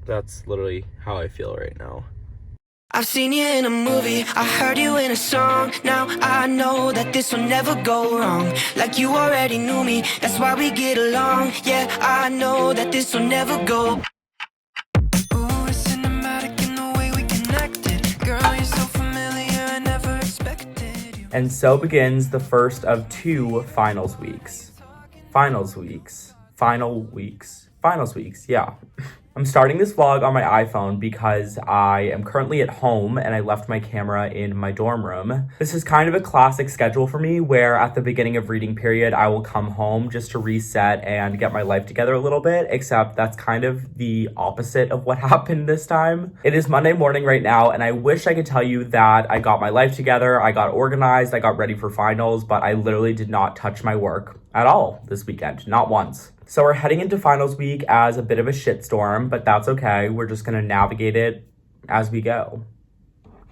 That's literally how I feel right now. I've seen you in a movie, I heard you in a song. Now I know that this will never go wrong. Like you already knew me, that's why we get along. Yeah, I know that this will never go. Ooh, it's cinematic in the way we connected. Girl, you're so familiar, I never expected you. And so begins the first of two finals weeks. Finals weeks, yeah. I'm starting this vlog on my iPhone because I am currently at home and I left my camera in my dorm room. This is kind of a classic schedule for me where at the beginning of reading period, I will come home just to reset and get my life together a little bit, except that's kind of the opposite of what happened this time. It is Monday morning right now and I wish I could tell you that I got my life together, I got organized, I got ready for finals, but I literally did not touch my work at all this weekend, not once. So we're heading into finals week as a bit of a shitstorm, but that's okay. We're just gonna navigate it as we go.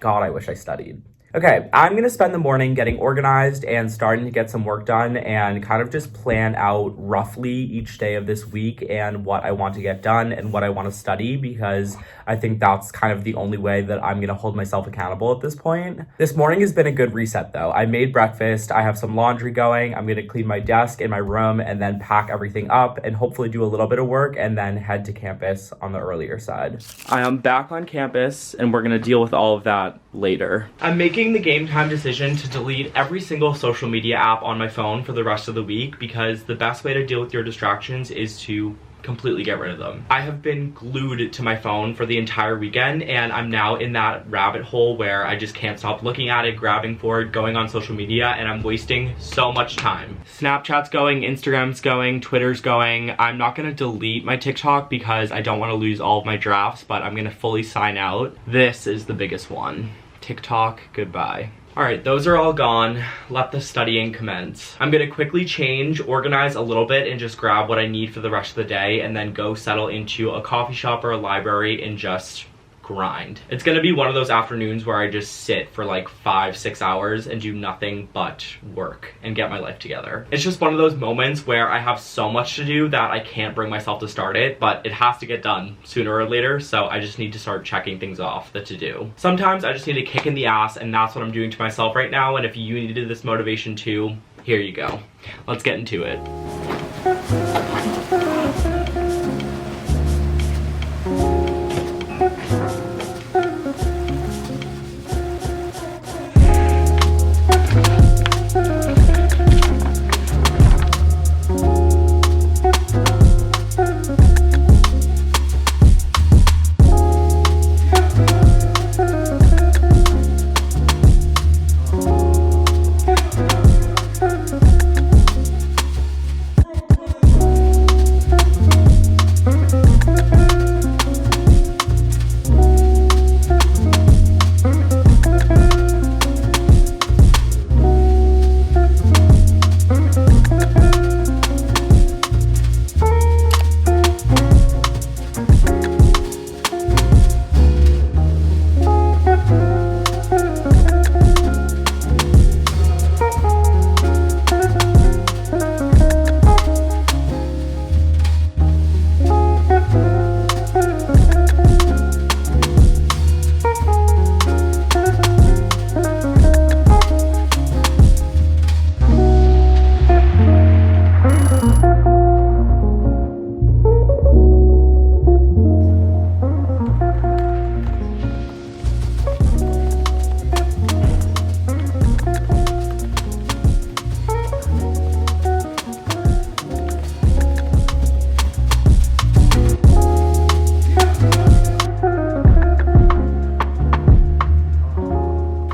God, I wish I studied. Okay, I'm gonna spend the morning getting organized and starting to get some work done and kind of just plan out roughly each day of this week and what I want to get done and what I want to study, because I think that's kind of the only way that I'm gonna hold myself accountable at this point. This morning has been a good reset though. I made breakfast, I have some laundry going, I'm gonna clean my desk in my room and then pack everything up and hopefully do a little bit of work and then head to campus on the earlier side. I am back on campus and we're gonna deal with all of that later. I'm making the game time decision to delete every single social media app on my phone for the rest of the week because the best way to deal with your distractions is to completely get rid of them. I have been glued to my phone for the entire weekend and I'm now in that rabbit hole where I just can't stop looking at it, grabbing for it, going on social media, and I'm wasting so much time. Snapchat's going, Instagram's going, Twitter's going. I'm not gonna delete my TikTok because I don't want to lose all of my drafts, but I'm gonna fully sign out. This is the biggest one. TikTok, goodbye. All right, those are all gone. Let the studying commence. I'm gonna quickly change, organize a little bit, and just grab what I need for the rest of the day, and then go settle into a coffee shop or a library and just grind. It's gonna be one of those afternoons where I just sit for like 5-6 hours and do nothing but work and get my life together. It's just one of those moments where I have so much to do that I can't bring myself to start it, but it has to get done sooner or later, so I just need to start checking things off the to-do. Sometimes I just need a kick in the ass, and that's what I'm doing to myself right now, and if you needed this motivation too, here you go. Let's get into it.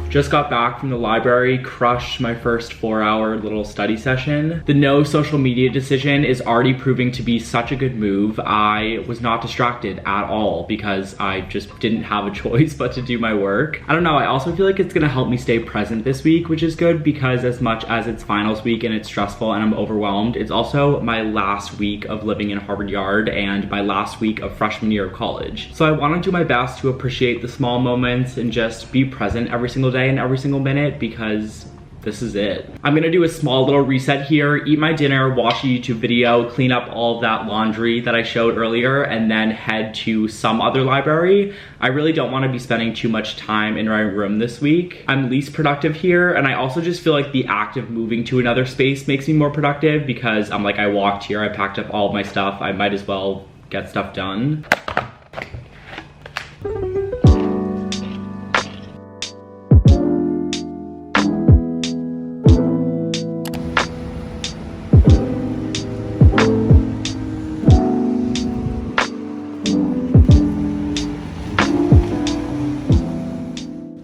Just got back from the library, crushed my first 4-hour little study session. The no social media decision is already proving to be such a good move. I was not distracted at all because I just didn't have a choice but to do my work. I don't know, I also feel like it's gonna help me stay present this week, which is good because as much as it's finals week and it's stressful and I'm overwhelmed, it's also my last week of living in Harvard Yard and my last week of freshman year of college. So I wanna do my best to appreciate the small moments and just be present every single day and every single minute because this is it. I'm gonna do a small little reset here, eat my dinner, watch a YouTube video, clean up all of that laundry that I showed earlier, and then head to some other library. I really don't want to be spending too much time in my room this week. I'm least productive here, and I also just feel like the act of moving to another space makes me more productive because I'm like, I walked here, I packed up all of my stuff, I might as well get stuff done.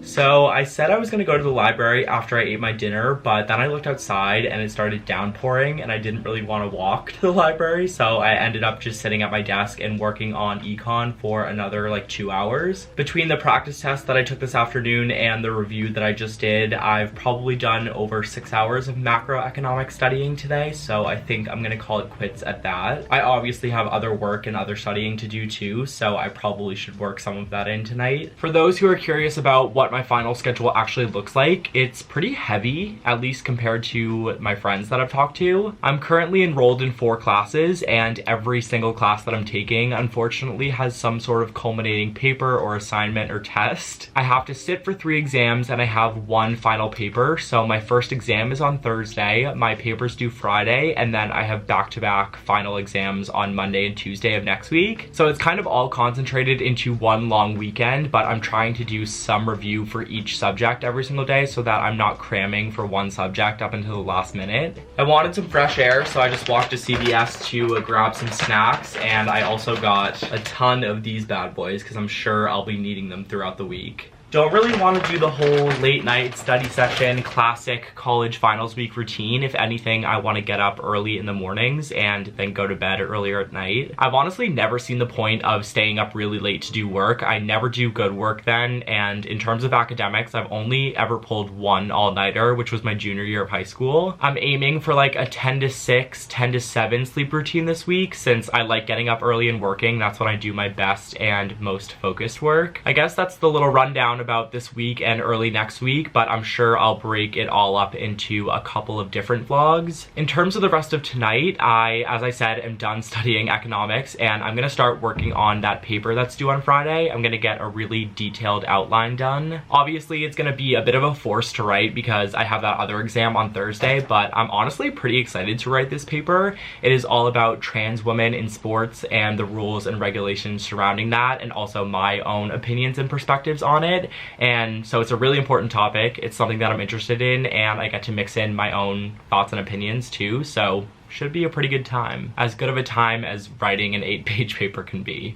So I said I was gonna go to the library after I ate my dinner, but then I looked outside and it started downpouring and I didn't really want to walk to the library, so I ended up just sitting at my desk and working on econ for another like 2 hours. Between the practice test that I took this afternoon and the review that I just did, I've probably done over 6 hours of macroeconomic studying today, so I think I'm gonna call it quits at that. I obviously have other work and other studying to do too, so I probably should work some of that in tonight. For those who are curious about what my final schedule actually looks like, it's pretty heavy, at least compared to my friends that I've talked to. I'm currently enrolled in 4 classes, and every single class that I'm taking unfortunately has some sort of culminating paper or assignment or test. I have to sit for 3 exams and I have 1 final paper, so my first exam is on Thursday, my paper's due Friday, and then I have back-to-back final exams on Monday and Tuesday of next week. So it's kind of all concentrated into one long weekend, but I'm trying to do some review for each subject every single day so that I'm not cramming for one subject up until the last minute. I wanted some fresh air, so I just walked to CVS to grab some snacks, and I also got a ton of these bad boys because I'm sure I'll be needing them throughout the week. Don't really want to do the whole late night study session, classic college finals week routine. If anything, I want to get up early in the mornings and then go to bed earlier at night. I've honestly never seen the point of staying up really late to do work. I never do good work then, and in terms of academics, I've only ever pulled 1 all-nighter, which was my junior year of high school. I'm aiming for like a 10 to 6, 10 to 7 sleep routine this week since I like getting up early and working. That's when I do my best and most focused work. I guess that's the little rundown about this week and early next week, but I'm sure I'll break it all up into a couple of different vlogs. In terms of the rest of tonight, as I said, am done studying economics, and I'm gonna start working on that paper that's due on Friday. I'm gonna get a really detailed outline done. Obviously, it's gonna be a bit of a force to write because I have that other exam on Thursday, but I'm honestly pretty excited to write this paper. It is all about trans women in sports and the rules and regulations surrounding that, and also my own opinions and perspectives on it. And so it's a really important topic. It's something that I'm interested in, and I get to mix in my own thoughts and opinions too, so should be a pretty good time. As good of a time as writing an 8-page paper can be.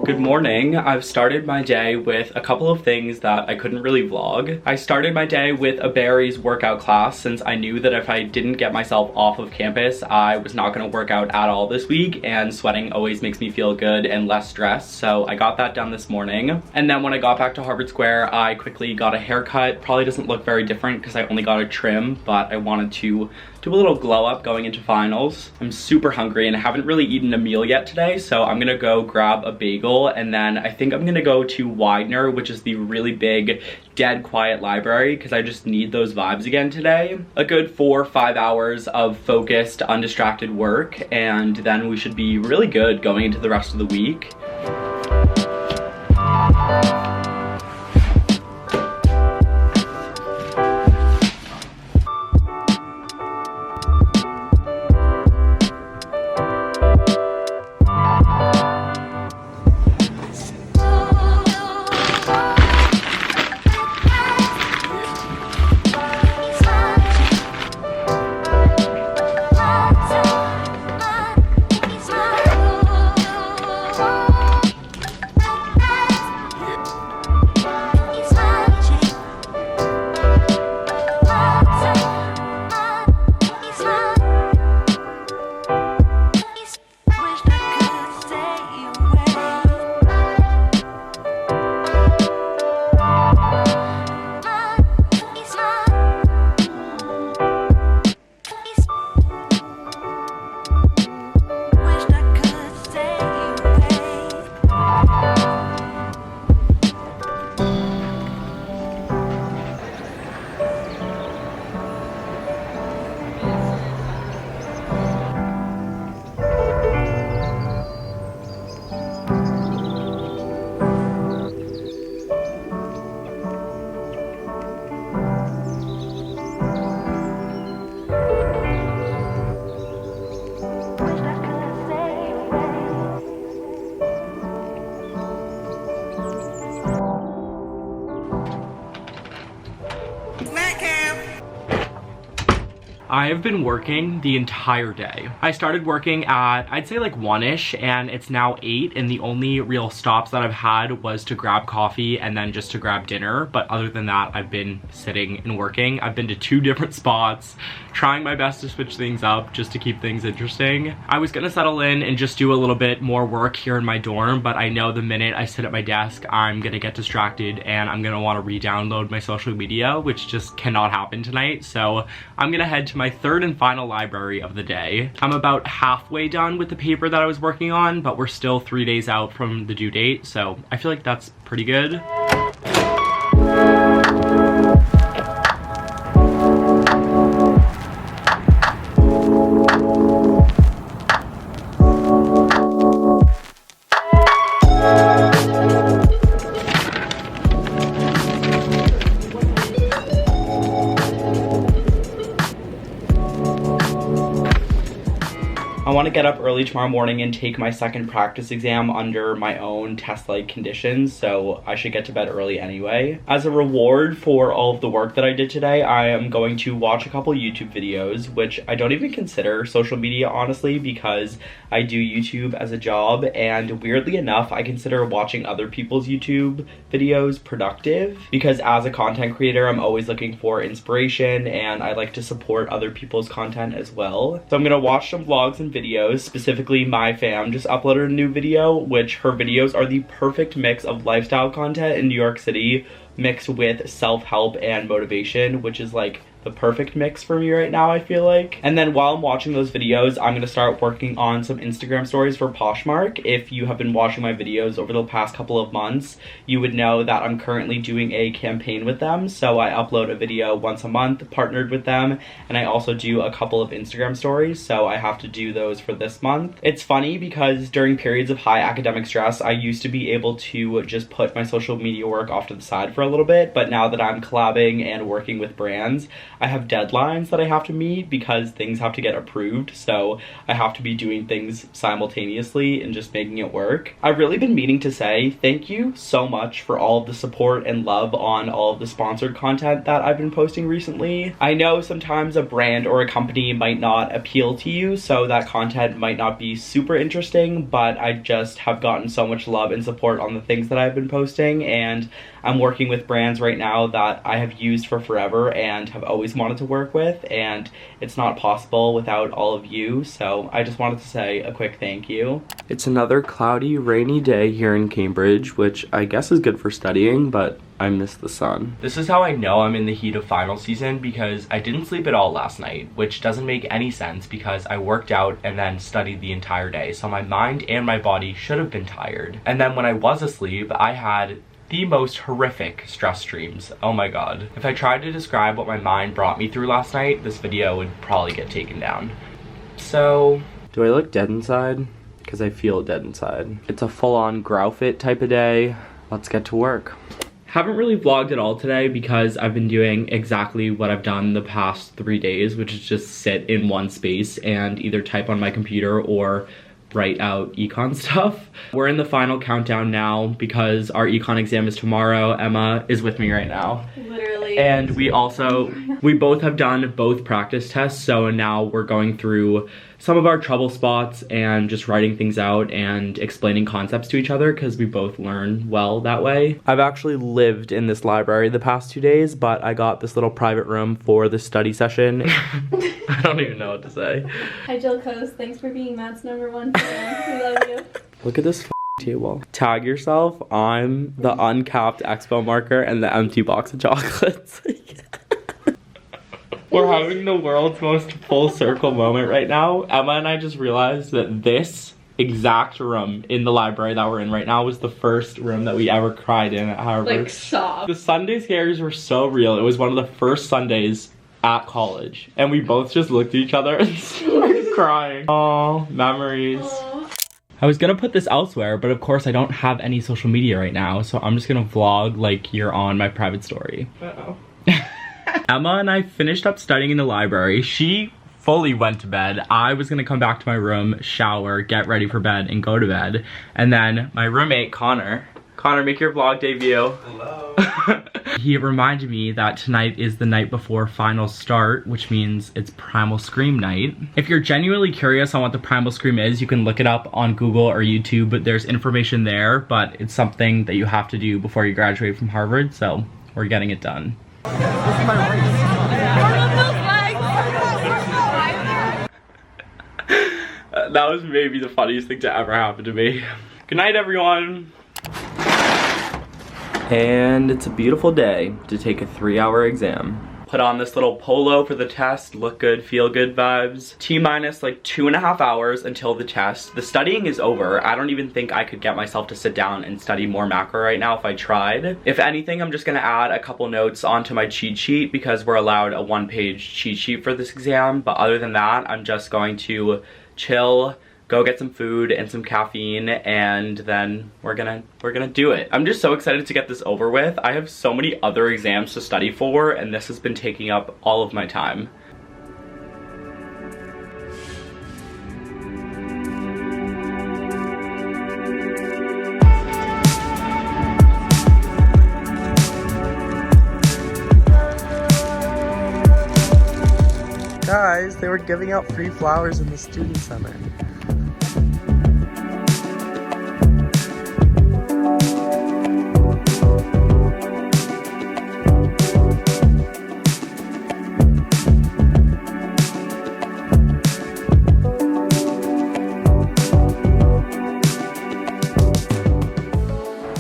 Good morning. I've started my day with a couple of things that I couldn't really vlog. I started my day with a Barry's workout class since I knew that if I didn't get myself off of campus, I was not going to work out at all this week, and sweating always makes me feel good and less stressed, so I got that done this morning. And then when I got back to Harvard Square, I quickly got a haircut. Probably doesn't look very different because I only got a trim, but I wanted to do a little glow up going into finals. I'm super hungry and I haven't really eaten a meal yet today, so I'm gonna go grab a bagel, and then I think I'm gonna go to Widener, which is the really big, dead quiet library, because I just need those vibes again today. A good 4 or 5 hours of focused, undistracted work, and then we should be really good going into the rest of the week. I have been working the entire day. I started working at, I'd say like 1-ish, and it's now 8, and the only real stops that I've had was to grab coffee and then just to grab dinner. But other than that, I've been sitting and working. I've been to 2 different spots, trying my best to switch things up just to keep things interesting. I was gonna settle in and just do a little bit more work here in my dorm, but I know the minute I sit at my desk, I'm gonna get distracted and I'm gonna wanna re-download my social media, which just cannot happen tonight. So I'm gonna head to my 3rd and final library of the day. I'm about halfway done with the paper that I was working on, but we're still 3 days out from the due date, so I feel like that's pretty good. I want to get up early tomorrow morning and take my 2nd practice exam under my own test-like conditions, so I should get to bed early anyway. As a reward for all of the work that I did today, I am going to watch a couple YouTube videos, which I don't even consider social media, honestly, because I do YouTube as a job, and weirdly enough, I consider watching other people's YouTube videos productive, because as a content creator, I'm always looking for inspiration, and I like to support other people's content as well. So I'm gonna watch some vlogs and videos. Specifically, my fam just uploaded a new video, which her videos are the perfect mix of lifestyle content in New York City mixed with self-help and motivation, which is like the perfect mix for me right now, I feel like. And then while I'm watching those videos, I'm gonna start working on some Instagram stories for Poshmark. If you have been watching my videos over the past couple of months, you would know that I'm currently doing a campaign with them. So I upload a video once a month, partnered with them, and I also do a couple of Instagram stories, so I have to do those for this month. It's funny because during periods of high academic stress, I used to be able to just put my social media work off to the side for a little bit, but now that I'm collabing and working with brands, I have deadlines that I have to meet because things have to get approved, so I have to be doing things simultaneously and just making it work. I've really been meaning to say thank you so much for all of the support and love on all of the sponsored content that I've been posting recently. I know sometimes a brand or a company might not appeal to you, so that content might not be super interesting, but I just have gotten so much love and support on the things that I've been posting, and I'm working with brands right now that I have used for forever and have always wanted to work with, and it's not possible without all of you, so I just wanted to say a quick thank you. It's another cloudy, rainy day here in Cambridge, which I guess is good for studying, but I miss the sun. This is how I know I'm in the heat of final season, because I didn't sleep at all last night, which doesn't make any sense because I worked out and then studied the entire day, so my mind and my body should have been tired. And then when I was asleep, I had the most horrific stress dreams. Oh my god. If I tried to describe what my mind brought me through last night, this video would probably get taken down. So, do I look dead inside? Because I feel dead inside. It's a full-on Growfit type of day. Let's get to work. Haven't really vlogged at all today because I've been doing exactly what I've done the past 3 days, which is just sit in one space and either type on my computer or write out econ stuff. We're in the final countdown now because our econ exam is tomorrow. Emma is with me right now. Literally. And we both have done both practice tests, so now we're going through some of our trouble spots and just writing things out and explaining concepts to each other because we both learn well that way. I've actually lived in this library the past 2 days, but I got this little private room for the study session. I don't even know what to say. Hi Jill Coast, thanks for being Matt's #1 fan. We love you. Look at this table. Tag yourself. I'm the uncapped expo marker and the empty box of chocolates. We're having the world's most full circle moment right now. Emma and I just realized that this exact room in the library that we're in right now was the first room that we ever cried in at Harvard. Like, sob. The Sunday scares were so real. It was one of the first Sundays at college, and we both just looked at each other and started crying. Oh, memories. Aww. I was gonna put this elsewhere, but of course I don't have any social media right now, so I'm just gonna vlog like you're on my private story. Uh-oh. Emma and I finished up studying in the library. She fully went to bed. I was gonna come back to my room, shower, get ready for bed, and go to bed. And then my roommate, Connor, Connor, make your vlog debut. Hello. He reminded me that tonight is the night before finals start, which means it's Primal Scream night. If you're genuinely curious on what the Primal Scream is, you can look it up on Google or YouTube, but there's information there, but it's something that you have to do before you graduate from Harvard, so we're getting it done. That was maybe the funniest thing to ever happen to me. Good night, everyone. And it's a beautiful day to take a 3-hour exam. Put on this little polo for the test, look good, feel good vibes. T-minus like 2.5 hours until the test. The studying is over. I don't even think I could get myself to sit down and study more macro right now if I tried. If anything, I'm just gonna add a couple notes onto my cheat sheet because we're allowed a 1-page cheat sheet for this exam. But other than that, I'm just going to chill, go get some food and some caffeine, and then we're gonna do it. I'm just so excited to get this over with. I have so many other exams to study for, and this has been taking up all of my time. Guys, they were giving out free flowers in the student center.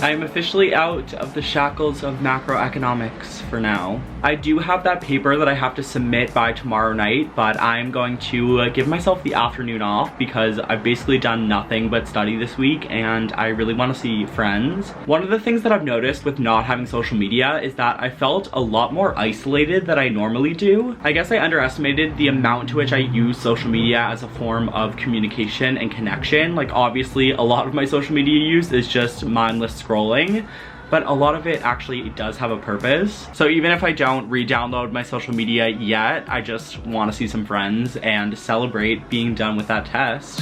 I'm officially out of the shackles of macroeconomics for now. I do have that paper that I have to submit by tomorrow night, but I'm going to give myself the afternoon off because I've basically done nothing but study this week and I really want to see friends. One of the things that I've noticed with not having social media is that I felt a lot more isolated than I normally do. I guess I underestimated the amount to which I use social media as a form of communication and connection. Like obviously a lot of my social media use is just mindless scrolling, but a lot of it actually does have a purpose. So even if I don't re-download my social media yet, I just want to see some friends and celebrate being done with that test.